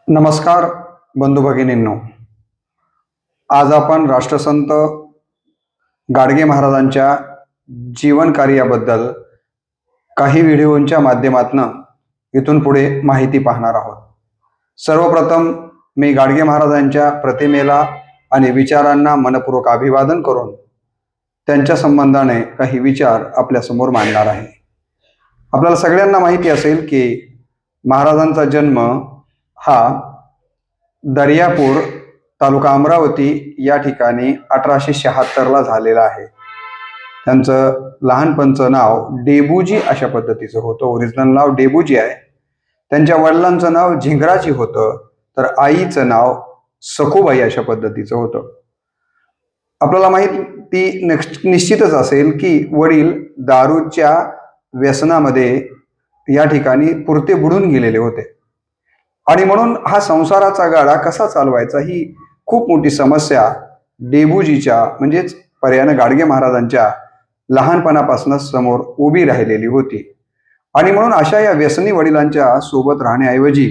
नमस्कार बंधू भगिनींनो. आज आपण राष्ट्रसंत गाडगे महाराजांच्या जीवन कार्याबद्दल काही व्हिडिओंच्या माध्यमातून इथून पुढे माहिती पाहणार आहोत. सर्वप्रथम मी गाडगे महाराजांच्या प्रतिमेला आणि विचारांना मनपूर्वक अभिवादन करून त्यांच्या संबंधाने काही विचार आपल्यासमोर मांडणार आहे. आपल्याला सगळ्यांना माहिती असेल की महाराजांचा जन्म हा दर्यापूर तालुका अमरावती या ठिकाणी 1876ला झालेला आहे. त्यांचं लहानपणचं नाव डेबूजी अशा पद्धतीचं होतं. ओरिजिनल नाव डेबूजी आहे. त्यांच्या वडिलांचं नाव झिंगराजी होतं, तर आईचं नाव सखूबाई अशा पद्धतीचं होतं. आपल्याला माहिती निश्चितच असेल की वडील दारूच्या व्यसनामध्ये या ठिकाणी पुरते बुडून गेलेले होते आणि म्हणून हा संसाराचा गाडा कसा चालवायचा ही खूप मोठी समस्या डेबूजीच्या म्हणजेच पर्यायाने गाडगे महाराजांच्या लहानपणापासूनच समोर उभी राहिलेली होती. आणि म्हणून अशा या व्यसनी वडिलांच्या सोबत राहण्याऐवजी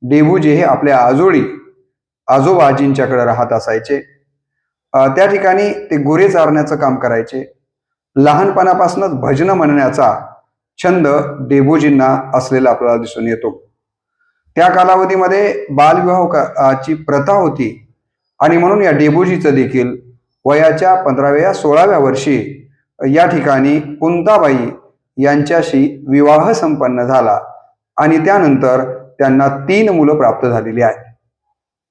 डेबूजी हे आपल्या आजोबा आजींच्याकडे राहत असायचे. त्या ठिकाणी ते गुरे चारण्याचं काम करायचे. लहानपणापासूनच भजनं म्हणण्याचा छंद डेबूजींना असलेला आपल्याला दिसून येतो. त्या कालावधीमध्ये बालविवाहाची प्रथा होती आणि म्हणून या डेबूजीचं देखील वयाच्या 15व्या 16व्या वर्षी या ठिकाणी कुंताबाई यांच्याशी विवाह संपन्न झाला आणि त्यानंतर त्यांना 3 मुलं प्राप्त झालेली आहेत.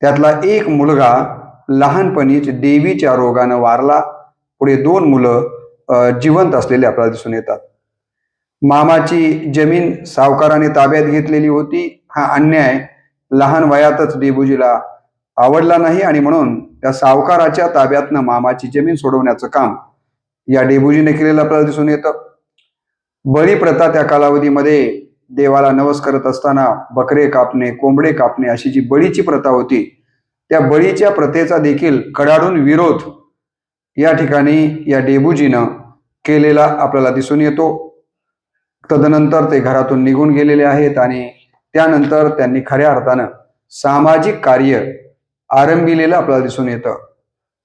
त्यातला एक मुलगा लहानपणीच देवीच्या रोगानं वारला. पुढे 2 मुलं जिवंत असलेले आपल्याला दिसून येतात. मामाची जमीन सावकाराने ताब्यात घेतलेली होती. हा अन्याय लहान वयातच डेबूजीला आवडला नाही आणि म्हणून त्या सावकाराच्या ताब्यातनं मामाची जमीन सोडवण्याचं काम या डेबूजीने केलेलं आपल्याला दिसून येतं. बळी प्रथा त्या कालावधीमध्ये देवाला नवस करत असताना बकरे कापणे, कोंबडे कापणे अशी जी बळीची प्रथा होती, त्या बळीच्या प्रथेचा देखील कडाडून विरोध या ठिकाणी या डेबूजीनं केलेला आपल्याला दिसून येतो. तदनंतर ते घरातून निघून गेलेले आहेत आणि त्यानंतर त्यांनी खऱ्या अर्थानं सामाजिक कार्य आरंभिलेलं आपल्याला दिसून येतं.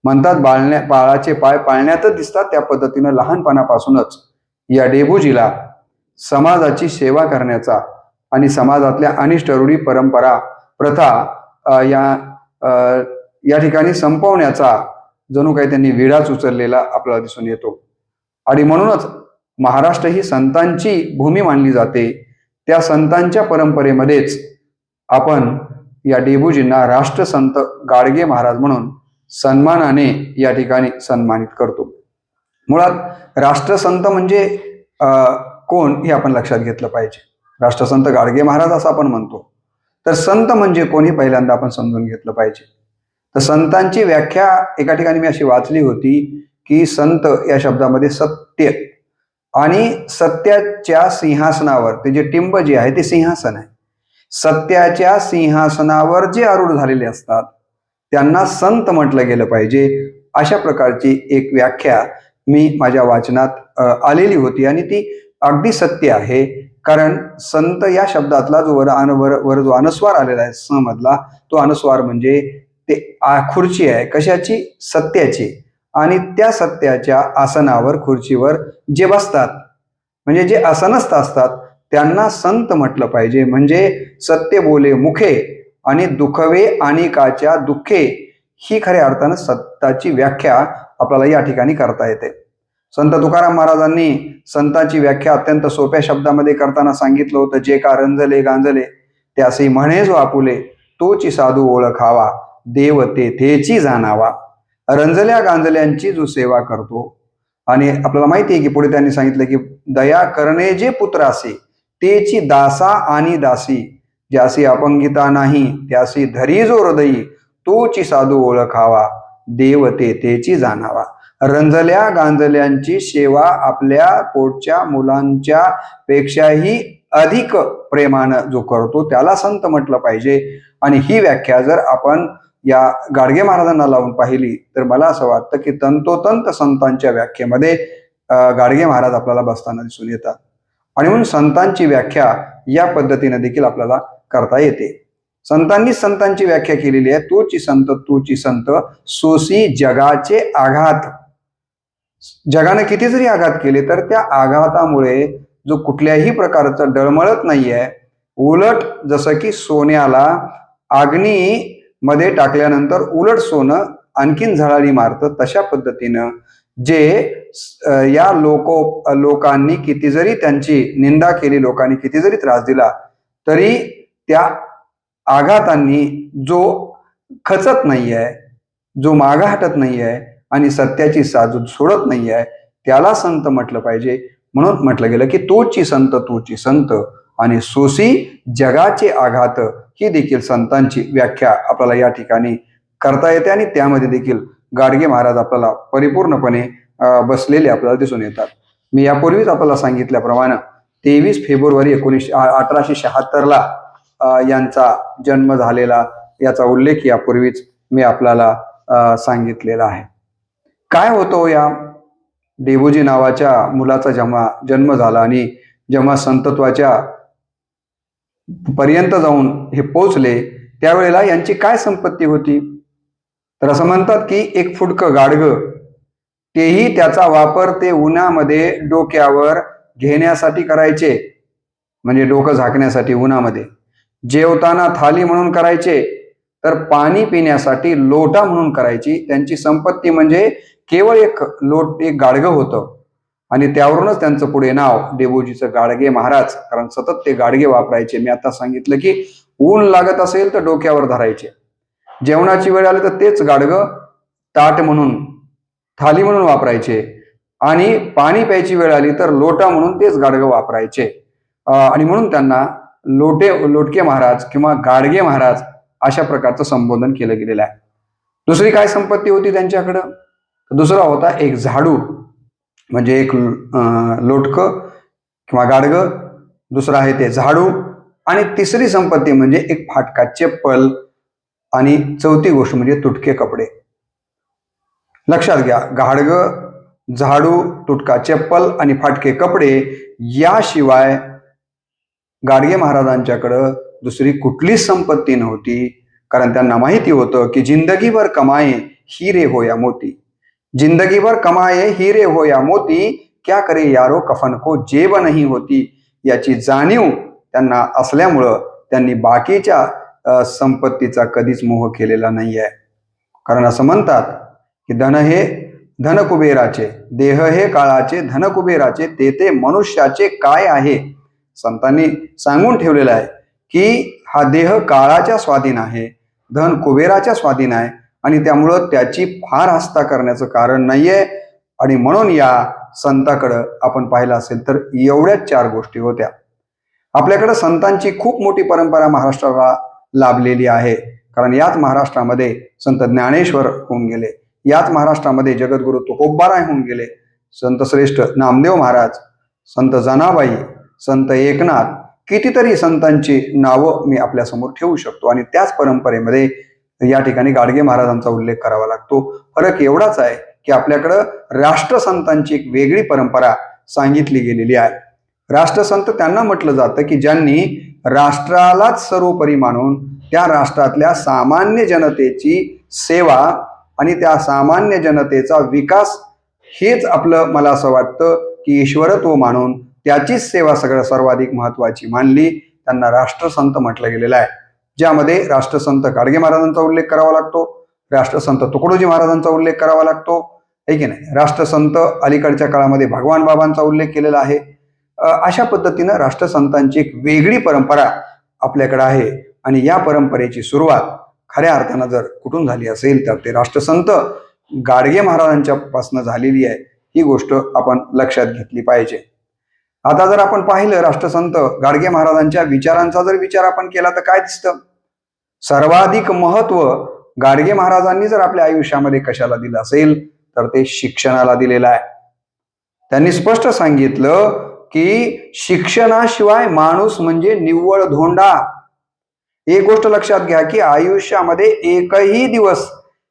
म्हणतात बाळाचे पाय पाळण्यातच दिसतात. त्या पद्धतीनं लहानपणापासूनच या डेबूजीला समाजाची सेवा करण्याचा आणि समाजातल्या अनिष्ट रूढी परंपरा प्रथा या ठिकाणी संपवण्याचा जणू काही त्यांनी विडाच उचललेला आपल्याला दिसून येतो. आणि म्हणूनच महाराष्ट्र ही संतांची भूमी मानली जाते. त्या संतांच्या परंपरेमध्येच आपण या डेबूजींना राष्ट्रसंत गाडगे महाराज म्हणून सन्मानाने या ठिकाणी सन्मानित करतो. मुळात राष्ट्रसंत म्हणजे कोण हे आपण लक्षात घेतलं पाहिजे. राष्ट्रसंत गाडगे महाराज असं आपण म्हणतो, तर संत म्हणजे कोण हे पहिल्यांदा आपण समजून घेतलं पाहिजे. तर संतांची व्याख्या एका ठिकाणी मी अशी वाचली होती की संत या शब्दामध्ये सत्य आणि सत्याच्या सिंहासनावर ते जे टिंब जे आहे ते सिंहासन आहे. सत्याच्या सिंहासनावर जे आरूढ झालेले असतात त्यांना संत म्हटलं गेलं पाहिजे, अशा प्रकारची एक व्याख्या मी माझ्या वाचनात आलेली होती आणि ती अगदी सत्य आहे. कारण संत या शब्दातला वर जो अनुस्वार आलेला आहे स मधला, तो अनुस्वार म्हणजे ते खुर्ची आहे. कशाची? सत्याची. आणि त्या सत्याच्या आसनावर खुर्चीवर जे बसतात म्हणजे जे आसनस्थ असतात त्यांना संत म्हटलं पाहिजे. म्हणजे सत्य बोले मुखे आणि दुखवे अनेकाच्या दुःखे ही खऱ्या अर्थानं सत्ताची व्याख्या आपल्याला या ठिकाणी करता येते. संत तुकाराम महाराजांनी संताची व्याख्या अत्यंत सोप्या शब्दामध्ये करताना सांगितलं होतं, जे का रंजले गांजले त्यासी म्हणे जो आपुले, तोची साधू ओळखावा देव तेची जाणावा. रंजल्या गांजल्यांची जो सेवा करतो आणि आपल्याला माहिती आहे की पुढे त्यांनी सांगितलं की दया करणे जे पुत्रासी तेची दासा आणि दासी, ज्यासी अपंगिता नाही त्यासी धरी जो हृदयी, तोची साधू ओळखावा देव तेची जाणावा. रंजल्या गांजल्यांची सेवा आपल्या पोटच्या मुलांच्या पेक्षाही अधिक प्रेमानं जो करतो त्याला संत म्हटलं पाहिजे. आणि ही व्याख्या जर आपण या गाडगे महाराजांना लावून पाहिली तर मला असं वाटतं की तंतोतंत संतांच्या व्याख्येमध्ये गाडगे महाराज आपल्याला बसताना दिसून येतात. आणि म्हणून संतांची व्याख्या या पद्धतीने देखील आपल्याला करता येते. संतांनीच संतांची व्याख्या केलेली आहे, तोची संत तोची संत सोसी जगाचे आघात. जगाने किती जरी आघात केले तर त्या आघातामुळे जो कुठल्याही प्रकारचं डळमळत नाहीये, उलट जसं की सोन्याला मध्ये टाकल्यानंतर उलट सोनं आणखीन झळाळी मारतं, तशा पद्धतीनं जे या लोकांनी किती जरी त्यांची निंदा केली, लोकांनी किती जरी त्रास दिला, तरी त्या आघातांनी जो खचत नाहीये, जो मागं हटत नाहीये आणि सत्याची साजूद सोडत नाहीये, त्याला संत म्हटलं पाहिजे. म्हणून म्हटलं गेलं की तोची संत तोची संत आणि सोसी जगाचे आघात, ही देखील संतांची व्याख्या आपल्याला या ठिकाणी करता येते आणि त्यामध्ये देखील गाडगे महाराज आपल्याला परिपूर्णपणे बसलेले आपल्याला दिसून येतात. मी यापूर्वीच आपल्याला सांगितल्याप्रमाणे 23 फेब्रुवारी 1876 यांचा जन्म झालेला, याचा उल्लेख यापूर्वीच मी आपल्याला सांगितलेला आहे. काय होतो या डेबोजी नावाच्या मुलाचा जेव्हा जन्म झाला आणि जेव्हा संतत्वाच्या पर्यंत जाऊन हे पोचले, त्यावेळेला यांची काय संपत्ती होती? तर असं म्हणतात की एक फुटकं गाडगं, तेही त्याचा वापर ते उन्हामध्ये डोक्यावर घेण्यासाठी करायचे, म्हणजे डोकं झाकण्यासाठी उन्हामध्ये. जेवताना थाली म्हणून करायचे, तर पाणी पिण्यासाठी लोटा म्हणून करायची. त्यांची संपत्ती म्हणजे केवळ एक गाडगं होतं आणि त्यावरूनच त्यांचं पुढे नाव डेबोजीचं गाडगे महाराज, कारण सतत ते गाडगे वापरायचे. मी आता सांगितलं की ऊन लागत असेल तर डोक्यावर धरायचे, जेवणाची वेळ आली तर तेच गाडगं ताट म्हणून, थाली म्हणून वापरायचे आणि पाणी प्यायची वेळ आली तर लोटा म्हणून तेच गाडगं वापरायचे. आणि म्हणून त्यांना लोटके महाराज किंवा गाडगे महाराज अशा प्रकारचं संबोधन केलं गेलेलं आहे. दुसरी काय संपत्ती होती त्यांच्याकडं? दुसरा होता एक झाडू, म्हणजे एक लोटकं किंवा गाडगं, दुसरं आहे ते झाडू, आणि तिसरी संपत्ती म्हणजे एक फाटका चप्पल, आणि चौथी गोष्ट म्हणजे तुटके कपडे. लक्षात घ्या, गाडगं, झाडू, तुटका चप्पल आणि फाटके कपडे याशिवाय गाडगे महाराजांच्याकडं दुसरी कुठलीच संपत्ती नव्हती. कारण त्यांना माहिती होतं की जिंदगीभर कमाए हिरे हो या मोती, जिंदगीभर कमाए हिरे हो या मोती, क्या करे यारो कफन को जेब नहीं होती. याची जाणीव त्यांना असल्यामुळं त्यांनी बाकीच्या संपत्तीचा कधीच मोह केलेला नाहीये. कारण असं म्हणतात की धन हे धन कुबेराचे, देह हे काळाचे, धन कुबेराचे, ते मनुष्याचे काय आहे. संतांनी सांगून ठेवलेलं आहे की हा देह काळाच्या स्वाधीन आहे, धन कुबेराच्या स्वाधीन आहे, आणि त्यामुळं त्याची फार आस्था करण्याचं कारण नाहीये. आणि म्हणून या संताकडं आपण पाहिलं असेल तर एवढ्याच 4 गोष्टी होत्या. आपल्याकडं संतांची खूप मोठी परंपरा महाराष्ट्राला लाभलेली आहे. कारण याच महाराष्ट्रामध्ये संत ज्ञानेश्वर होऊन गेले, याच महाराष्ट्रामध्ये जगद्गुरु तुकोबाराय होऊन गेले, संत श्रेष्ठ नामदेव महाराज, संत जनाबाई, संत एकनाथ, कितीतरी संतांची नावं मी आपल्यासमोर ठेवू शकतो. आणि त्याच परंपरेमध्ये या ठिकाणी गाडगे महाराजांचा उल्लेख करावा लागतो. फरक एवढाच आहे की आपल्याकडं राष्ट्रसंतांची एक वेगळी परंपरा सांगितली गेलेली आहे. राष्ट्रसंत त्यांना म्हटलं जातं की ज्यांनी राष्ट्रालाच सर्वोपरी मानून त्या राष्ट्रातल्या सामान्य जनतेची सेवा आणि त्या सामान्य जनतेचा विकास हेच आपलं, मला असं वाटतं की ईश्वरत्व मानून त्याचीच सेवा सर्वाधिक महत्वाची मानली, त्यांना राष्ट्रसंत म्हटलं गेलेलं आहे. ज्यामध्ये राष्ट्रसंत गाडगे महाराजांचा उल्लेख करावा लागतो, राष्ट्रसंत तुकडोजी महाराजांचा उल्लेख करावा लागतो, आहे की नाही. राष्ट्रसंत अलीकडच्या काळामध्ये भगवान बाबांचा उल्लेख केलेला आहे. अशा पद्धतीनं राष्ट्रसंतांची एक वेगळी परंपरा आपल्याकडे आहे. आणि या परंपरेची सुरुवात खऱ्या अर्थानं जर कुठून झाली असेल तर ते राष्ट्रसंत गाडगे महाराजांच्या पासून झालेली आहे. ही गोष्ट आपण लक्षात घेतली पाहिजे. आता जर आपण पाहिलं राष्ट्रसंत गाडगे महाराजांच्या विचारांचा जर विचार आपण केला तर काय दिसतं? सर्वाधिक महत्व गाडगे महाराजांनी जर आपल्या आयुष्यामध्ये कशाला दिलं असेल तर ते शिक्षणाला दिलेलं आहे. त्यांनी स्पष्ट सांगितलं की शिक्षणाशिवाय माणूस म्हणजे निव्वळ धोंडा. एक गोष्ट लक्षात घ्या की आयुष्यामध्ये एकही दिवस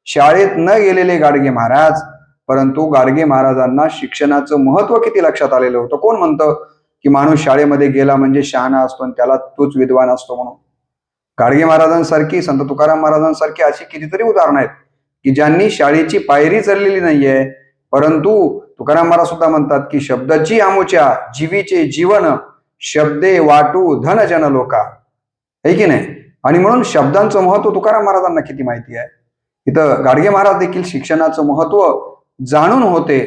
शाळेत न गेलेले गाडगे महाराज, परंतु गाडगे महाराजांना शिक्षणाचं महत्व किती लक्षात आलेलं होतं. कोण म्हणतं की माणूस शाळेमध्ये गेला म्हणजे शहाणा असतो आणि त्याला तोच विद्वान असतो म्हणून? गाडगे महाराजांसारखी, संत तुकाराम महाराजांसारखी अशी कितीतरी उदाहरणं आहेत की ज्यांनी शाळेची पायरी चढलेली नाहीये, परंतु तुकाराम महाराज सुद्धा म्हणतात की शब्दाची आमुच्या जीवीचे जीवन, शब्दे वाटू धन जन लोका, है की नाही. आणि म्हणून शब्दांचं महत्व तुकाराम महाराजांना किती माहिती आहे. इथं गाडगे महाराज देखील शिक्षणाचं महत्व जाणून होते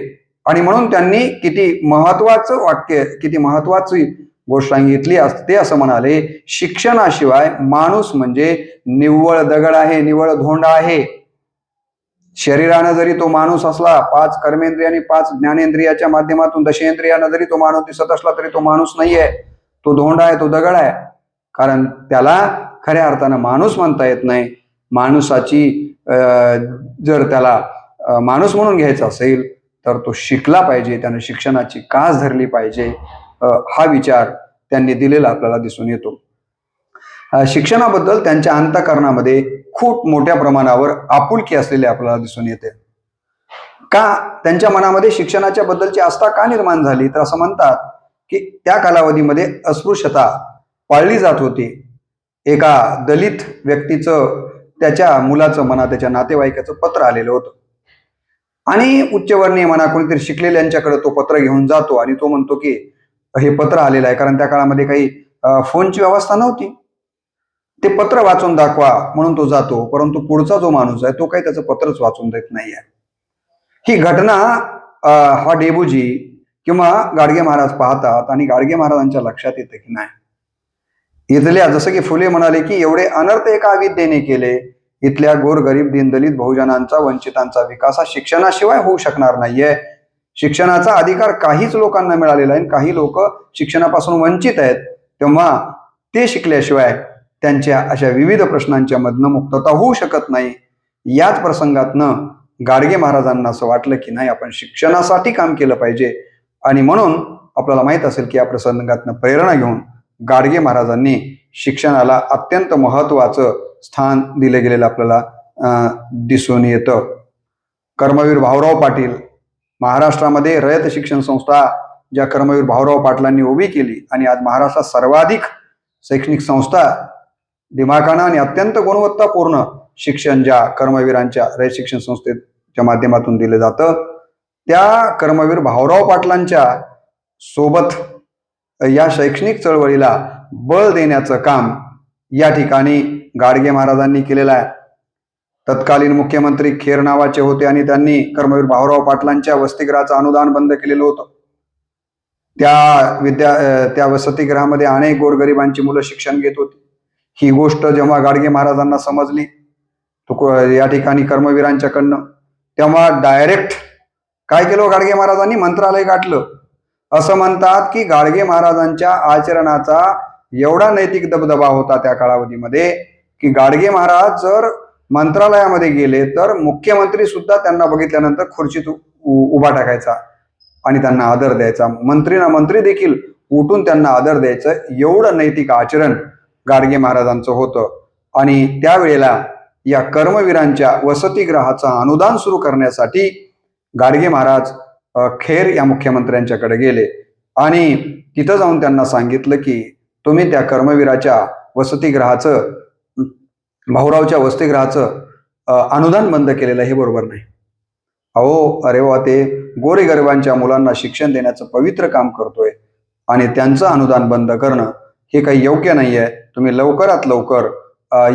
आणि म्हणून त्यांनी किती महत्वाचं वाक्य, किती महत्वाची गोष्ट सांगितली असते. असं म्हणाले, शिक्षणाशिवाय माणूस म्हणजे निव्वळ दगड आहे, निव्वळ धोंडा आहे. शरीरानं जरी तो माणूस असला, 5 कर्मेंद्रियांनी 5 ज्ञानेंद्रियाच्या माध्यमातून दशेंद्रियानं जरी तो माणूस दिसत असला तरी तो माणूस नाहीये, तो धोंडा आहे, तो दगड आहे. कारण त्याला खऱ्या अर्थानं माणूस म्हणता येत नाही. माणुसाची जर त्याला माणूस म्हणून घ्यायचा असेल तर तो शिकला पाहिजे, त्यानं शिक्षणाची कास धरली पाहिजे. हा विचार त्यांनी दिलेला आपल्याला दिसून येतो. शिक्षणाबद्दल त्यांच्या अंतःकरणामध्ये खूप मोठ्या प्रमाणावर आपुलकी असलेले आपल्याला दिसून येते. का त्यांच्या मनामध्ये शिक्षणाच्या बद्दलची आस्था का निर्माण झाली, तर असं म्हणतात की त्या कालावधीमध्ये अस्पृश्यता पाळली जात होती. एका दलित व्यक्तीचं, त्याच्या मुलाचं म्हणा, त्याच्या नातेवाईकाचं पत्र आलेलं होतं आणि उच्चवर्णीय म्हणा कोणीतरी शिकलेल्यांच्याकडे तो पत्र घेऊन जातो आणि तो म्हणतो की हे पत्र आलेलं आहे. कारण त्या काळामध्ये काही फोनची व्यवस्था नव्हती. ते पत्र वाचून दाखवा म्हणून तो जातो, परंतु पुढचा जो माणूस आहे तो काही त्याचं पत्रच वाचून देत नाहीये. ही घटना हा डेबूजी किंवा गाडगे महाराज पाहतात आणि गाडगे महाराजांच्या लक्षात येतं की नाही, इथल्या, जसं की फुले म्हणाले की एवढे अनर्थ एका विद्येने केले, इथल्या गोरगरीब दीनदलित बहुजनांचा, वंचितांचा विकास हा शिक्षणाशिवाय होऊ शकणार नाहीये. शिक्षणाचा अधिकार काहीच लोकांना मिळालेला आहे, काही लोक शिक्षणापासून वंचित आहेत. तेव्हा ते शिकल्याशिवाय त्यांच्या अशा विविध प्रश्नांच्या मधनं मुक्तता होऊ शकत नाही. याच प्रसंगातनं गाडगे महाराजांना असं वाटलं की नाही, आपण शिक्षणासाठी काम केलं पाहिजे. आणि म्हणून आपल्याला माहित असेल की या प्रसंगातनं प्रेरणा घेऊन गाडगे महाराजांनी शिक्षणाला अत्यंत महत्वाचं स्थान दिलं गेलेलं आपल्याला दिसून येतं. कर्मवीर भाऊराव पाटील, महाराष्ट्रामध्ये रयत शिक्षण संस्था ज्या कर्मवीर भाऊराव पाटलांनी उभी केली आणि आज महाराष्ट्रात सर्वाधिक शैक्षणिक संस्था दिमाखानं आणि अत्यंत गुणवत्तापूर्ण शिक्षण ज्या कर्मवीरांच्या रयत शिक्षण संस्थेच्या माध्यमातून दिलं जातं, त्या कर्मवीर भाऊराव पाटलांच्या सोबत या शैक्षणिक चळवळीला बळ देण्याचं काम या ठिकाणी गाडगे महाराजांनी केलेलं आहे. तत्कालीन मुख्यमंत्री खेर नावाचे होते आणि त्यांनी कर्मवीर भाऊराव पाटलांच्या वसतिगृहाचं अनुदान बंद केलेलं होतं. त्या वसतिगृहामध्ये अनेक गोरगरिबांची मुलं शिक्षण घेत होती. ही गोष्ट जेव्हा गाडगे महाराजांना समजली या ठिकाणी कर्मवीरांच्याकडनं, तेव्हा डायरेक्ट काय केलं गाडगे महाराजांनी, मंत्रालय गाठलं. असं म्हणतात की गाडगे महाराजांच्या आचरणाचा एवढा नैतिक दबदबा होता त्या कालावधीमध्ये की गाडगे महाराज जर मंत्रालयामध्ये गेले तर मुख्यमंत्री सुद्धा त्यांना बघितल्यानंतर खुर्चीत उभा टाकायचा आणि त्यांना आदर द्यायचा. मंत्री देखील उठून त्यांना आदर द्यायचं. एवढं नैतिक आचरण गाडगे महाराजांचं होतं. आणि त्यावेळेला या कर्मवीरांच्या वसतिगृहाचं अनुदान सुरू करण्यासाठी गाडगे महाराज खेर या मुख्यमंत्र्यांच्याकडे गेले आणि तिथं जाऊन त्यांना सांगितलं की तुम्ही त्या कर्मवीराच्या वसतिगृहाचं, भाऊरावच्या वसतिगृहाचं अनुदान बंद केलेलं हे बरोबर नाही. अरे वा, ते गोरेगरिबांच्या मुलांना शिक्षण देण्याचं पवित्र काम करतोय आणि त्यांचं अनुदान बंद करणं हे काही योग्य नाहीये. तुम्ही लवकरात लवकर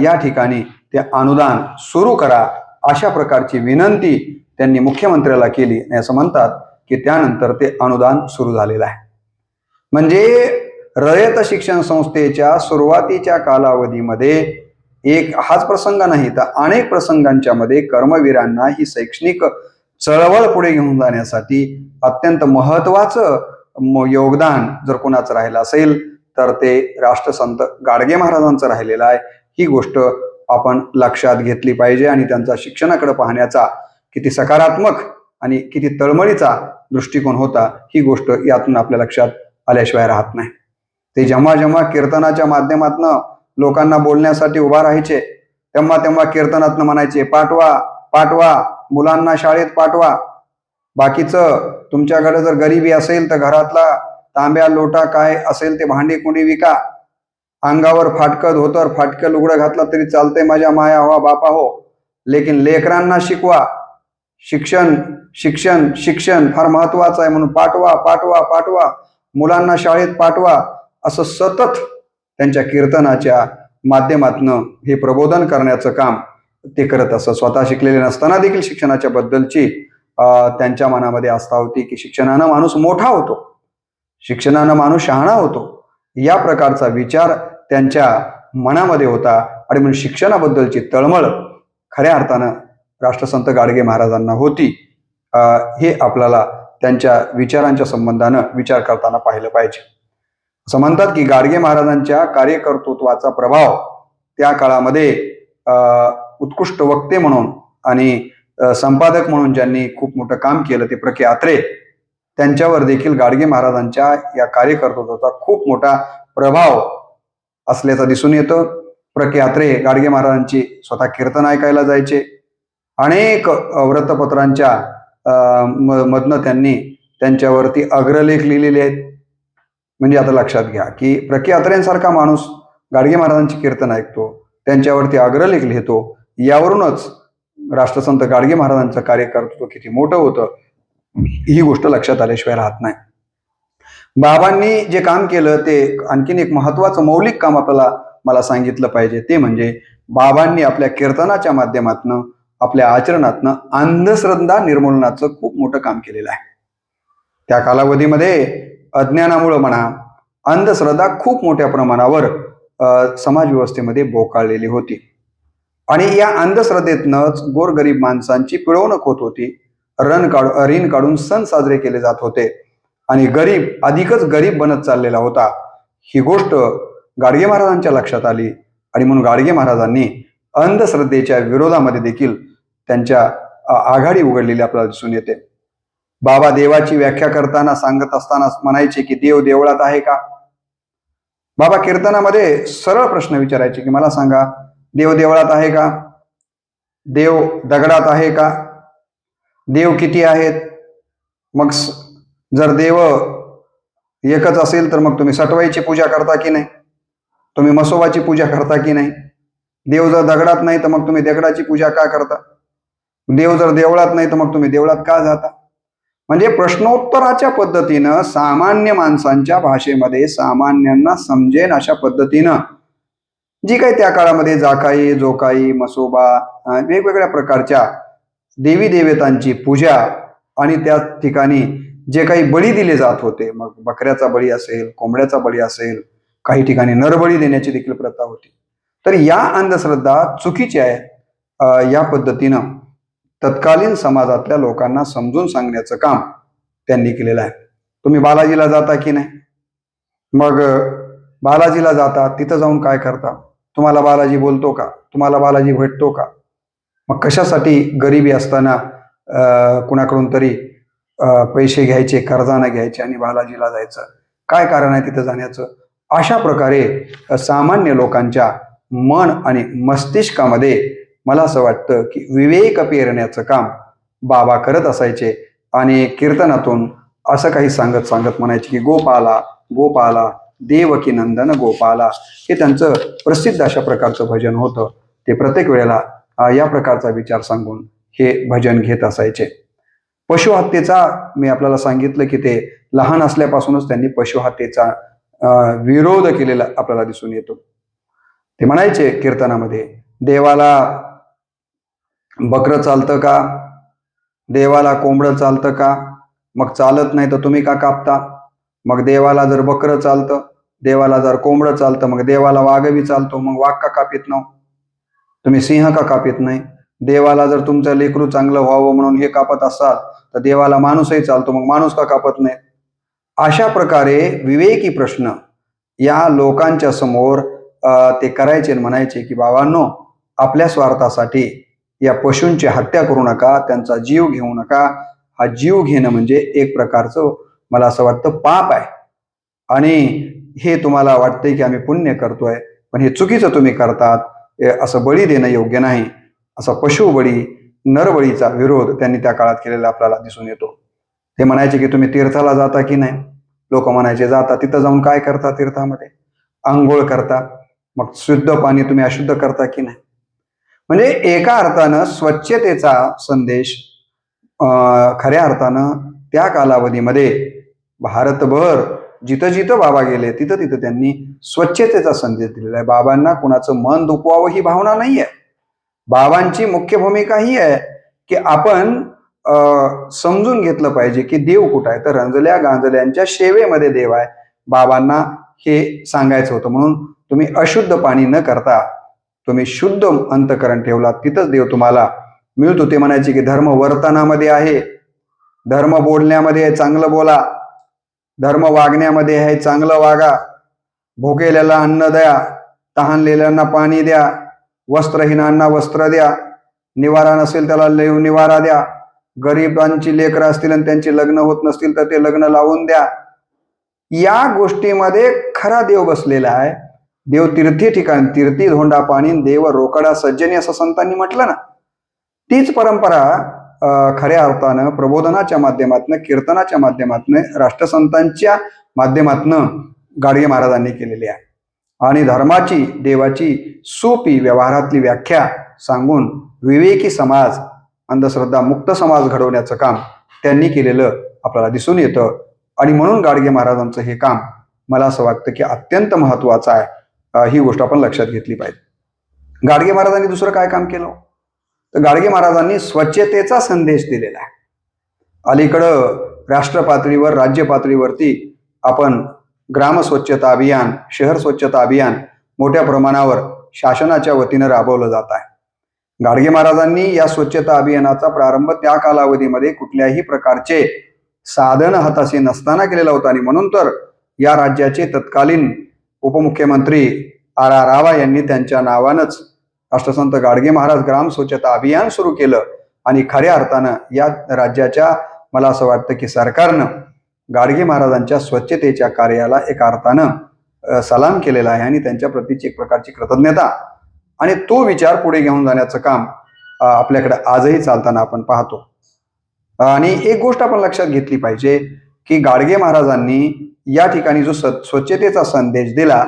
या ठिकाणी ते अनुदान सुरू करा, अशा प्रकारची विनंती त्यांनी मुख्यमंत्र्याला केली. आणि असं म्हणतात की त्यानंतर ते अनुदान सुरू झालेलं आहे. म्हणजे रयत शिक्षण संस्थेच्या सुरुवातीच्या कालावधीमध्ये एक हाच प्रसंग नाही तर अनेक प्रसंगांच्या मध्ये कर्मवीरांना ही शैक्षणिक चळवळ पुढे घेऊन जाण्यासाठी अत्यंत महत्वाचं योगदान जर कोणाचं राहिलं असेल तर ते राष्ट्रसंत गाडगे महाराजांचं राहिलेलं आहे. ही गोष्ट आपण लक्षात घेतली पाहिजे आणि त्यांचा शिक्षणाकडे पाहण्याचा किती सकारात्मक आणि किती तळमळीचा दृष्टिकोन होता ही गोष्ट यातून आपल्या लक्षात आल्याशिवाय राहत नाही. ते जेव्हा जेव्हा कीर्तनाच्या माध्यमातून लोकांना बोलण्यासाठी उभा राहायचे तेव्हा कीर्तनातनं म्हणायचे, पाठवा पाठवा, मुलांना शाळेत पाठवा. बाकीचं तुमच्याकडे जर गरिबी असेल तर घरातला तांब्या लोटा काय असेल ते भांडी कुंडी विका अंगावर फाटकं धोतर फाटकं लुगडं घातलं तरी चालतंय, माझ्या माया हो बापा हो, लेकिन लेकरांना शिकवा, शिक्षण शिक्षण शिक्षण फार महत्वाचं आहे म्हणून पाठवा पाठवा पाठवा, मुलांना शाळेत पाठवा, असं सतत त्यांच्या कीर्तनाच्या माध्यमातनं हे प्रबोधन करण्याचं काम ते करत असत. स्वतः शिकलेले नसताना देखील शिक्षणाच्या बद्दलची त्यांच्या मनामध्ये आस्था होती की शिक्षणानं माणूस मोठा होतो, शिक्षणानं माणूस शहाणा होतो, या प्रकारचा विचार त्यांच्या मनामध्ये होता. आणि म्हणून शिक्षणाबद्दलची तळमळ खऱ्या अर्थानं राष्ट्रसंत गाडगे महाराजांना होती. हे आपल्याला त्यांच्या विचारांच्या संबंधानं विचार करताना पाहिलं पाहिजे. असं म्हणतात की गाडगे महाराजांच्या कार्यकर्तृत्वाचा प्रभाव त्या काळामध्ये उत्कृष्ट वक्ते म्हणून आणि संपादक म्हणून ज्यांनी खूप मोठं काम केलं ते प्र. के. अत्रे, त्यांच्यावर देखील गाडगे महाराजांच्या या कार्यकर्तृत्वाचा खूप मोठा प्रभाव असल्याचं दिसून येतं. प्र. के. अत्रे गाडगे महाराजांची स्वतः कीर्तन ऐकायला जायचे. अनेक वृत्तपत्रांच्या मधनं त्यांनी त्यांच्यावरती अग्रलेख लिहिलेले आहेत. म्हणजे आता लक्षात घ्या की प्र. के. अत्रेंसारखा माणूस गाडगे महाराजांची कीर्तन ऐकतो, त्यांच्यावरती अग्रलेख लिहितो, यावरूनच राष्ट्रसंत गाडगे महाराजांचं कार्यकर्तृत्व किती मोठं होतं ही गोष्ट लक्षात आल्याशिवाय राहत नाही. बाबांनी जे काम केलं ते आणखीन एक महत्वाचं मौलिक काम मला सांगितलं पाहिजे. ते म्हणजे बाबांनी आपल्या कीर्तनाच्या माध्यमातनं आपल्या आचरणातनं अंधश्रद्धा निर्मूलनाचं खूप मोठं काम केलेलं आहे. त्या कालावधीमध्ये अज्ञानामुळं म्हणा, अंधश्रद्धा खूप मोठ्या प्रमाणावर समाज व्यवस्थेमध्ये बोकाळलेली होती आणि या अंधश्रद्धेतनंच गोरगरीब माणसांची पिळवणूक होत होती. ऋण काढून सण साजरे केले जात होते आणि गरीब अधिकच गरीब बनत चाललेला होता. ही गोष्ट गाडगे महाराजांच्या लक्षात आली आणि म्हणून गाडगे महाराजांनी अंधश्रद्धेच्या विरोधामध्ये देखील त्यांच्या आघाडी उघडलेली आपल्याला दिसून येते. बाबा देवाची व्याख्या करताना सांगत असताना म्हणायचे की देव देवळात आहे का. बाबा कीर्तनामध्ये सरळ प्रश्न विचारायचे की मला सांगा, देव देवळात आहे का, देव दगडात आहे का, देव किती आहेत. मग जर देव एकच असेल तर मग तुम्ही सटवाईची पूजा करता की नाही, तुम्ही मसोबाची पूजा करता की नाही. देव जर दगडात नाही तर मग तुम्ही दगडाची पूजा का करता. देव जर देवळात नाही तर मग तुम्ही देवळात का जाता. म्हणजे प्रश्नोत्तराच्या पद्धतीनं सामान्य माणसांच्या भाषेमध्ये सामान्यांना समजेन अशा पद्धतीनं जी काही त्या काळामध्ये जाकाई जोकाई मसोबा वेगवेगळ्या प्रकारच्या देवी देवतांची पूजा आणि त्या ठिकाणी जे काही बळी दिले जात होते, मग बकऱ्याचा बळी असेल, कोंबड्याचा बळी असेल, काही ठिकाणी नरबळी देण्याची देखील प्रथा होती. तर या अंधश्रद्धा चुकीच्या आहे. या पद्धतीनं तत्कालीन समाजातल्या लोकांना समजून सांगण्याचं काम त्यांनी केलेलं आहे. तुम्ही बालाजीला जाता की नाही, मग बालाजीला जाता, तिथं जाऊन काय करता, तुम्हाला बालाजी बोलतो का, तुम्हाला बालाजी भेटतो का. मग कशासाठी गरिबी असताना कुणाकडून तरी पैसे घ्यायचे, कर्जाने घ्यायचे आणि बालाजीला जायचं, काय कारण आहे तिथं जाण्याचं. अशा प्रकारे सामान्य लोकांच्या मन आणि मस्तिष्कामध्ये मला असं वाटतं की विवेक पेरण्याचं काम बाबा करत असायचे आणि कीर्तनातून असं काही सांगत सांगत म्हणायचे की गोपाला गोपाला देवकी नंदन गोपाला. हे त्यांचं प्रसिद्ध अशा प्रकारचं भजन होतं. ते प्रत्येक वेळेला या प्रकारचा विचार सांगून हे भजन घेत असायचे. पशुहत्येचा मी आपल्याला सांगितलं की ते लहान असल्यापासूनच त्यांनी पशुहत्येचा विरोध केलेला आपल्याला दिसून येतो. ते म्हणायचे कीर्तनामध्ये, देवाला बकरं चालतं का, देवाला कोंबडं चालतं का, मग चालत नाही तर तुम्ही का कापता. मग देवाला जर बकरं चालतं, देवाला जर कोंबडं चालतं, मग देवाला वाघ बी चालतो, मग वाघ का कापित नाही, तुम्ही सिंह का कापित नाही. देवाला जर तुमचं लेकरू चांगलं व्हावं म्हणून हे कापत असाल तर देवाला माणूसही चालतो, मग माणूस का कापत नाही. अशा प्रकारे विवेकी प्रश्न या लोकांच्या समोर ते करायचे, म्हणायचे की बाबांनो, आपल्या स्वार्थासाठी या पशूंची हत्या करू नका, त्यांचा जीव घेऊ नका. हा जीव घेणं म्हणजे एक प्रकारचं मला असं वाटतं पाप आहे आणि हे तुम्हाला वाटतंय की आम्ही पुण्य करतोय, पण हे चुकीचं तुम्ही करतात. असं बळी देणं योग्य नाही. असा पशुबळी नरबळीचा विरोध त्यांनी त्या काळात केलेला आपल्याला दिसून येतो. ते म्हणायचे की तुम्ही तीर्थाला जाता की नाही. लोक म्हणायचे जाता, तिथं जाऊन काय करता तीर्थामध्ये. आंघोळ करता, मग शुद्ध पाणी तुम्ही अशुद्ध करता की नाही? म्हणजे एका अर्थानं स्वच्छतेचा संदेश खऱ्या अर्थानं त्या कालावधीमध्ये भारतभर जिथं जिथं बाबा गेले तिथं तिथं त्यांनी स्वच्छतेचा संदेश दिलेला आहे. बाबांना कुणाचं मन दुखवावं ही भावना नाही आहे. बाबांची मुख्य भूमिका ही आहे की आपण समजून घेतलं पाहिजे की देव कुठं आहे, तर रंजल्या गांजल्यांच्या सेवेमध्ये देव आहे. बाबांना हे सांगायचं होतं. म्हणून तुम्ही अशुद्ध पाणी न करता तुम्ही शुद्ध अंतकरण ठेवला, तिथंच देव तुम्हाला मिळतो. ते म्हणायचे की धर्म वर्तनामध्ये आहे, धर्म बोलण्यामध्ये आहे, चांगलं बोला, धर्म वागण्यामध्ये आहे, चांगलं वागा, भुकेल्याला अन्न द्या, तहानलेल्यांना पाणी द्या, वस्त्रहीनांना वस्त्र द्या, निवारा नसेल त्याला निवारा द्या, गरिबांची लेकरं असतील आणि त्यांची लग्न होत नसतील तर ते लग्न लावून द्या. या गोष्टीमध्ये खरा देव बसलेला आहे. देव तीर्थी ठिकाण, तीर्थी धोंडा पाणी, देव रोकडा सज्जनी असं संतांनी म्हटलं ना. तीच परंपरा खऱ्या अर्थानं प्रबोधनाच्या माध्यमातून, कीर्तनाच्या माध्यमातून, राष्ट्रसंतांच्या माध्यमातून गाडगे महाराजांनी केलेली आहे. आणि धर्माची, देवाची सोपी व्यवहारातली व्याख्या सांगून विवेकी समाज, अंधश्रद्धा मुक्त समाज घडवण्याचं काम त्यांनी केलेलं आपल्याला दिसून येतं. आणि म्हणून गाडगे महाराजांचं हे काम मला असं वाटतं की अत्यंत महत्वाचं आहे. ही गोष्ट आपण लक्षात घेतली पाहिजे. गाडगे महाराजांनी दुसरं काय काम केलं, तर गाडगे महाराजांनी स्वच्छतेचा संदेश दिलेला आहे. अलीकडं राष्ट्र पातळीवर, राज्य पातळीवरती आपण ग्राम स्वच्छता अभियान, शहर स्वच्छता अभियान मोठ्या प्रमाणावर शासनाच्या वतीनं राबवलं जात आहे. गाडगे महाराजांनी या स्वच्छता अभियानाचा प्रारंभ त्या कालावधीमध्ये कुठल्याही प्रकारचे साधन हाताशी नसताना केलेला होता. आणि म्हणून तर या राज्याचे तत्कालीन उपमुख्यमंत्री R.R. रावा यांनी त्यांच्या नावानंच राष्ट्रसंत गाडगे महाराज ग्राम स्वच्छता अभियान सुरू केलं. आणि खऱ्या अर्थानं या राज्याच्या, मला असं वाटतं की सरकारनं गाडगे महाराजांच्या स्वच्छतेच्या कार्याला एका अर्थानं सलाम केलेला आहे आणि त्यांच्या प्रतीची एक प्रकारची कृतज्ञता आणि तो विचार पुढे घेऊन जाण्याचं काम आपल्याकडे आजही चालताना आपण पाहतो. आणि एक गोष्ट आपण लक्षात घेतली पाहिजे की गाडगे महाराजांनी या ठिकाणी जो स्वच्छतेचा संदेश दिला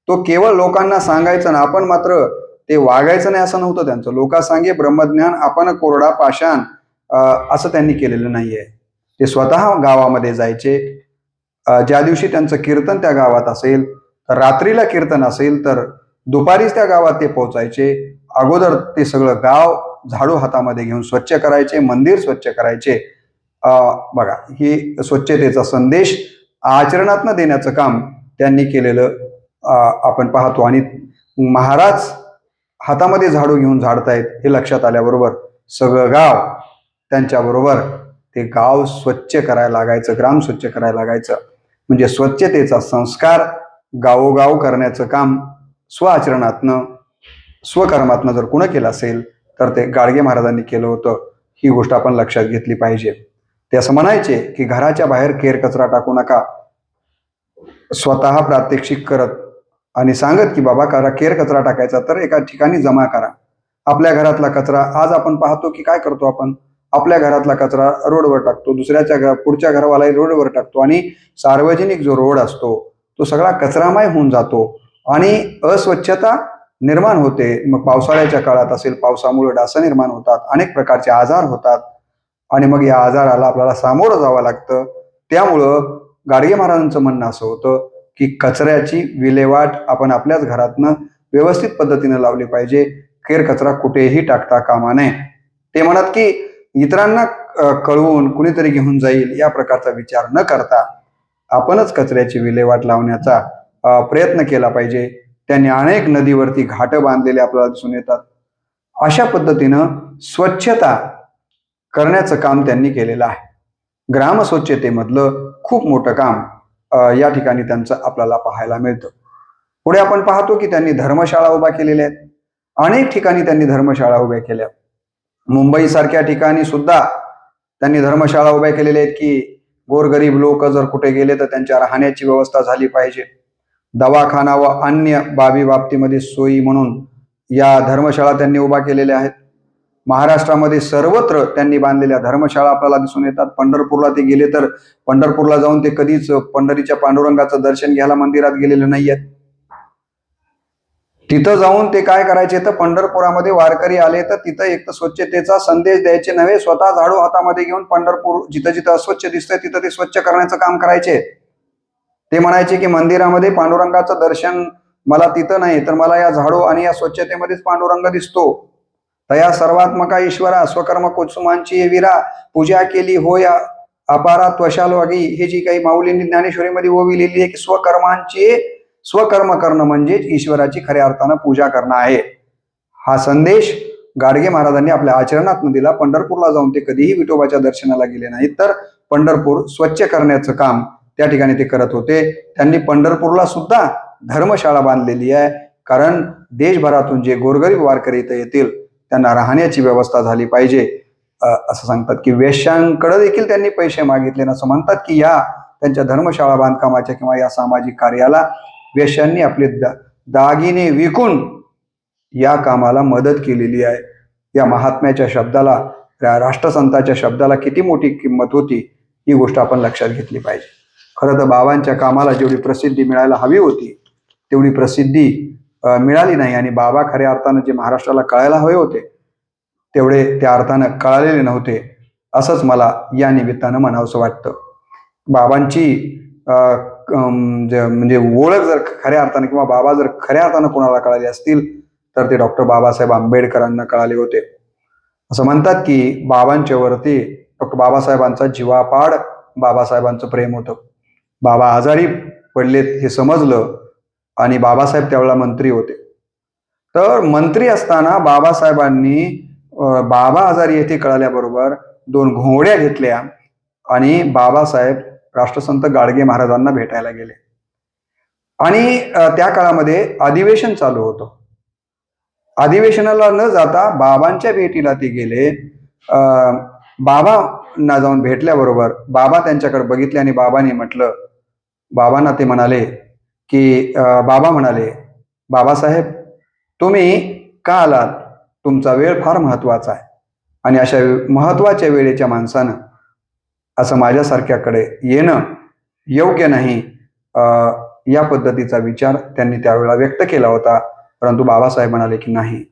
तो केवळ लोकांना सांगायचं ना, आपण मात्र ते वागायचं नाही असं नव्हतं त्यांचं. लोका सांगे ब्रह्मज्ञान आपण कोरडा पाषाण असं त्यांनी केलेलं नाहीये. ते स्वतः गावामध्ये जायचे. ज्या दिवशी त्यांचं कीर्तन त्या गावात असेल तर रात्रीला कीर्तन असेल तर दुपारीच त्या गावात ते पोहोचायचे. अगोदर ते सगळं गाव झाडू हातामध्ये घेऊन स्वच्छ करायचे, मंदिर स्वच्छ करायचे. बघा, ही स्वच्छतेचा संदेश आचरणातनं देण्याचं काम त्यांनी केलेलं आपण पाहतो. आणि महाराज हातामध्ये झाडू घेऊन झाडतायत हे लक्षात आल्याबरोबर सगळं गाव त्यांच्याबरोबर ते गाव स्वच्छ करायला लागायचं, ग्राम स्वच्छ करायला लागायचं. म्हणजे स्वच्छतेचा संस्कार गावोगाव करण्याचं काम स्वआचरणातनं, स्वकर्मातनं जर कुणं केलं असेल तर ते गाडगे महाराजांनी केलं होतं. ही गोष्ट आपण लक्षात घेतली पाहिजे. ते असं म्हणायचे की घराच्या बाहेर केर कचरा टाकू नका. स्वतः प्रात्यक्षिक करत आणि सांगत की बाबा केर कचरा टाकायचा तर एका ठिकाणी जमा करा. आपल्या घरातला कचरा आज आपण पाहतो की काय करतो, आपण आपल्या घरातला कचरा रोडवर टाकतो, दुसऱ्याच्या पुढच्या घरावालाही रोडवर टाकतो आणि सार्वजनिक जो रोड असतो तो सगळा कचरामय होऊन जातो आणि अस्वच्छता निर्माण होते. मग पावसाळ्याच्या काळात असेल, पावसामुळे डास निर्माण होतात, अनेक प्रकारचे आजार होतात आणि मग या आजाराला आपल्याला सामोरं जावं लागतं. त्यामुळं गाडगे महाराजांचं म्हणणं असं होतं की कचऱ्याची विल्हेवाट आपण आपल्याच घरातनं व्यवस्थित पद्धतीनं लावली पाहिजे. केर कचरा कुठेही टाकता कामा नये. ते म्हणत की इतरांना कळवून कुणीतरी घेऊन जाईल या प्रकारचा विचार न करता आपणच कचऱ्याची विल्हेवाट लावण्याचा प्रयत्न केला पाहिजे. त्यांनी अनेक नदीवरती घाट बांधलेले आपल्याला दिसून येतात. अशा पद्धतीनं स्वच्छता करण्याचं काम त्यांनी केलेलं आहे. ग्राम स्वच्छतेमधलं खूप मोठं काम या ठिकाणी त्यांचं आपल्याला पाहायला मिळतं. पुढे आपण पाहतो की त्यांनी धर्मशाळा उभा केलेल्या आहेत. अनेक ठिकाणी त्यांनी धर्मशाळा उभ्या केल्या. मुंबई सारख्या ठिकाणी सुद्धा त्यांनी धर्मशाळा उभ्या केलेल्या आहेत की गोरगरीब लोक जर कुठे गेले तर त्यांच्या राहण्याची व्यवस्था झाली पाहिजे. दवाखाना व अन्य बाबी बाबतीमध्ये सोयी म्हणून या धर्मशाळा त्यांनी उभा केलेल्या आहेत. महाराष्ट्रामध्ये सर्वत्र त्यांनी बांधलेल्या धर्मशाळा आपल्याला दिसून येतात. पंढरपूरला ते गेले तर पंढरपूरला जाऊन ते कधीच पंढरीच्या पांडुरंगाचं दर्शन घ्यायला मंदिरात गेलेले नाही आहेत. तिथं जाऊन ते काय करायचे, तर पंढरपुरामध्ये वारकरी आले तर तिथं एक तर स्वच्छतेचा संदेश द्यायचे नव्हे, स्वतः झाडू हातामध्ये घेऊन पंढरपूर जिथं जिथं अस्वच्छ दिसतंय तिथं ते स्वच्छ करण्याचं काम करायचे. ते म्हणायचे की मंदिरामध्ये पांडुरंगाचं दर्शन मला तिथं नाही, तर मला या झाडू आणि या स्वच्छतेमध्येच पांडुरंग दिसतो. तया सर्वात्मका ईश्वरा स्वकर्म कुसुमांची विरा पूजा केली होय अपारा त्वशालवागी. हे जी काही माऊलींनी ज्ञानेश्वरीमध्ये ओविलेली आहे की स्वकर्म करणं म्हणजेच ईश्वराची खऱ्या अर्थानं पूजा करणं आहे. हा संदेश गाडगे महाराजांनी आपल्या आचरणात दिला. पंढरपूरला जाऊन ते कधीही विठोबाच्या दर्शनाला गेले नाहीत, तर पंढरपूर स्वच्छ करण्याचं काम त्या ठिकाणी ते करत होते. त्यांनी पंढरपूरला सुद्धा धर्मशाळा बांधलेली आहे, कारण देशभरातून जे गोरगरीब वारकरी इथं येतील त्यांना राहण्याची व्यवस्था झाली पाहिजे. असं सांगतात की वेश्यांकडे देखील त्यांनी पैसे मागितले, असं म्हणतात की या त्यांच्या धर्मशाळा बांधकामाच्या किंवा या सामाजिक कार्याला वेश्यांनी आपले दागिने विकून या कामाला मदत केलेली आहे. या महात्म्याच्या शब्दाला, या राष्ट्रसंताच्या शब्दाला किती मोठी किंमत होती ही गोष्ट आपण लक्षात घेतली पाहिजे. खरं तर बाबांच्या कामाला जेवढी प्रसिद्धी मिळायला हवी होती तेवढी प्रसिद्धी मिळाली नाही, आणि बाबा खऱ्या अर्थानं जे महाराष्ट्राला कळायला हवे होते तेवढे त्या अर्थानं कळालेले नव्हते, असंच मला या निमित्तानं म्हणावंसं वाटतं. बाबांची म्हणजे ओळख जर खऱ्या अर्थानं किंवा बाबा जर खऱ्या अर्थानं कोणाला कळाले असतील तर ते डॉक्टर बाबासाहेब आंबेडकरांना कळाले होते. असं म्हणतात की बाबांच्या वरती डॉक्टर बाबासाहेबांचा जीवापाड बाबासाहेबांचं प्रेम होतं. बाबा आजारी पडलेत हे समजलं आणि बाबासाहेब त्यावेळेला मंत्री होते. तर मंत्री असताना बाबासाहेबांनी बाबा आजारी येथे कळाल्याबरोबर 2 घोंगड्या घेतल्या आणि बाबासाहेब राष्ट्रसंत गाडगे महाराजांना भेटायला गेले. आणि त्या काळामध्ये अधिवेशन चालू होतं. अधिवेशनाला न जाता बाबांच्या भेटीला ते गेले. बाबांना जाऊन भेटल्याबरोबर बाबा त्यांच्याकडे बघितले आणि बाबांना ते म्हणाले की बाबा म्हणाले, बाबासाहेब तुम्ही का आलात? तुमचा वेळ फार महत्वाचा आहे आणि अशा महत्वाच्या वेळेच्या माणसानं असं माझ्यासारख्याकडे येणं योग्य नाही. या पद्धतीचा विचार त्यांनी त्यावेळेला व्यक्त केला होता. परंतु बाबासाहेब म्हणाले की नाही,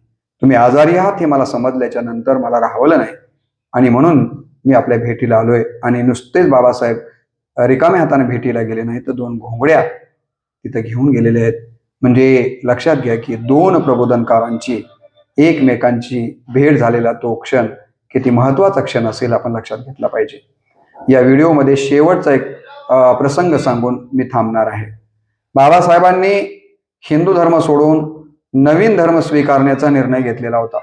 तुम्ही आजारी आहात हे मला समजल्याच्या नंतर मला राहवलं नाही आणि म्हणून मी आपल्या भेटीला आलोय. आणि नुसतेच बाबासाहेब रिकाम्या हाताने भेटीला गेले नाही, तर 2 घोंगड्या तिथं घेऊन गेलेले आहेत. म्हणजे लक्षात घ्या की 2 प्रबोधनकारांची एकमेकांची भेट झालेला तो क्षण किती महत्वाचा क्षण असेल आपण लक्षात घेतला पाहिजे. या व्हिडिओमध्ये शेवटचा एक प्रसंग सांगून मी थांबणार आहे. बाबासाहेबांनी हिंदू धर्म सोडून नवीन धर्म स्वीकारण्याचा निर्णय घेतलेला होता.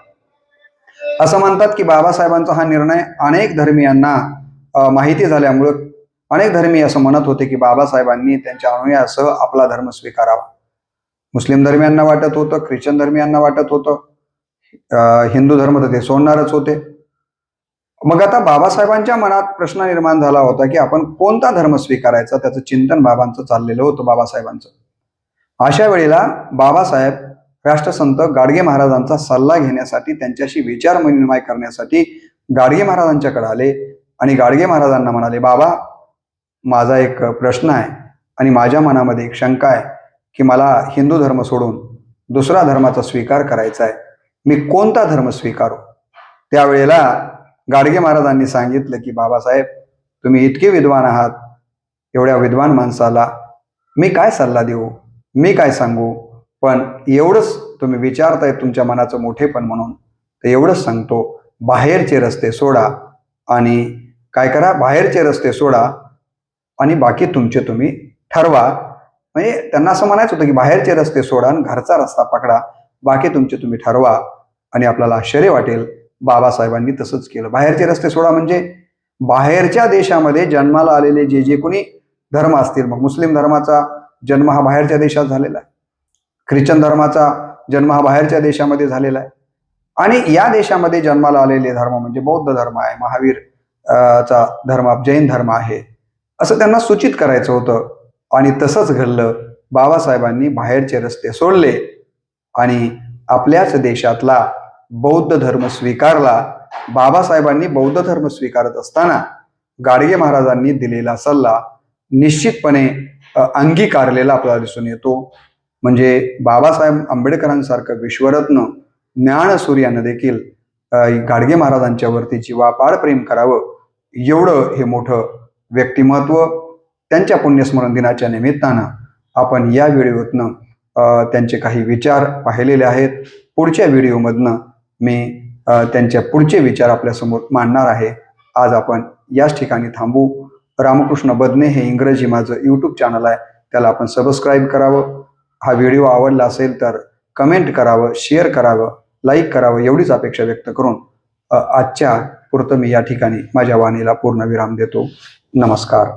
असं म्हणतात की बाबासाहेबांचा हा निर्णय अनेक धर्मीयांना माहिती झाल्यामुळं अनेक धर्मीय असं म्हणत होते की बाबासाहेबांनी त्यांच्या अनुयायासह आपला धर्म स्वीकारावा. मुस्लिम धर्मियांना वाटत होतं, ख्रिश्चन धर्मियांना वाटत होतं, हिंदू धर्म तर ते सोडणारच होते. मग आता बाबासाहेबांच्या मनात प्रश्न निर्माण झाला होता की आपण कोणता धर्म स्वीकारायचा, त्याचं चिंतन बाबांचं चाललेलं होतं बाबासाहेबांचं. अशा वेळेला बाबासाहेब राष्ट्रसंत गाडगे महाराजांचा सल्ला घेण्यासाठी, त्यांच्याशी विचार विनिमय करण्यासाठी गाडगे महाराजांच्याकडे आले आणि गाडगे महाराजांना म्हणाले, बाबा माझा एक प्रश्न आहे आणि माझ्या मनामध्ये एक शंका आहे की मला हिंदू धर्म सोडून दुसरा धर्माचा स्वीकार करायचा आहे, मी कोणता धर्म स्वीकारू? त्यावेळेला गाडगे महाराजांनी सांगितलं की बाबासाहेब तुम्ही इतके विद्वान आहात, एवढ्या विद्वान माणसाला मी काय सल्ला देऊ, मी काय सांगू, पण एवढंच तुम्ही विचारताय तुमच्या मनाचं मोठेपण म्हणून, तर एवढंच सांगतो, बाहेरचे रस्ते सोडा आणि काय करा, बाहेरचे रस्ते सोडा आणि बाकी तुमचे तुम्ही ठरवा. म्हणजे त्यांना असं म्हणायचं होतं की बाहेरचे रस्ते सोडा आणि घरचा रस्ता पकडा, बाकी तुमचे तुम्ही ठरवा. आणि आपल्याला आश्चर्य वाटेल, बाबासाहेबांनी तसंच केलं. बाहेरचे रस्ते सोडा म्हणजे बाहेरच्या देशामध्ये जन्माला आलेले जे जे कोणी धर्म असतील, मग मुस्लिम धर्माचा जन्म हा बाहेरच्या देशात झालेला आहे, ख्रिश्चन धर्माचा जन्म हा बाहेरच्या देशामध्ये झालेला आहे, आणि या देशामध्ये जन्माला आलेले धर्म म्हणजे बौद्ध धर्म आहे, महावीर चा धर्म, जैन धर्म आहे, असं त्यांना सूचित करायचं होतं. आणि तसंच घडलं. बाबासाहेबांनी बाहेरचे रस्ते सोडले आणि आपल्याच देशातला बौद्ध धर्म स्वीकारला. बाबासाहेबांनी बौद्ध धर्म स्वीकारत असताना गाडगे महाराजांनी दिलेला सल्ला निश्चितपणे अंगीकारलेला आपल्याला दिसून येतो. म्हणजे बाबासाहेब आंबेडकरांसारखं विश्वरत्न ज्ञानसूर्यानं देखील गाडगे महाराजांच्यावरती जीवापाड प्रेम करावं, एवढं हे मोठं व्यक्तिमत्व त्यांच्या पुण्यस्मरण दिनाच्या निमित्तानं आपण या व्हिडिओतनं त्यांचे काही विचार पाहिलेले आहेत. पुढच्या व्हिडिओमधनं मी त्यांच्या पुढचे विचार आपल्यासमोर मांडणार आहे. आज आपण याच ठिकाणी थांबू. रामकृष्ण बदने हे इंग्रजी माझं यूट्यूब चॅनल आहे, त्याला आपण सबस्क्राईब करावं. हा व्हिडिओ आवडला असेल तर कमेंट करावं, शेअर करावं, लाईक करावं, एवढीच अपेक्षा व्यक्त करून आजच्या पुरतं मी या ठिकाणी माझ्या वाणीला पूर्णविराम देतो. नमस्कार.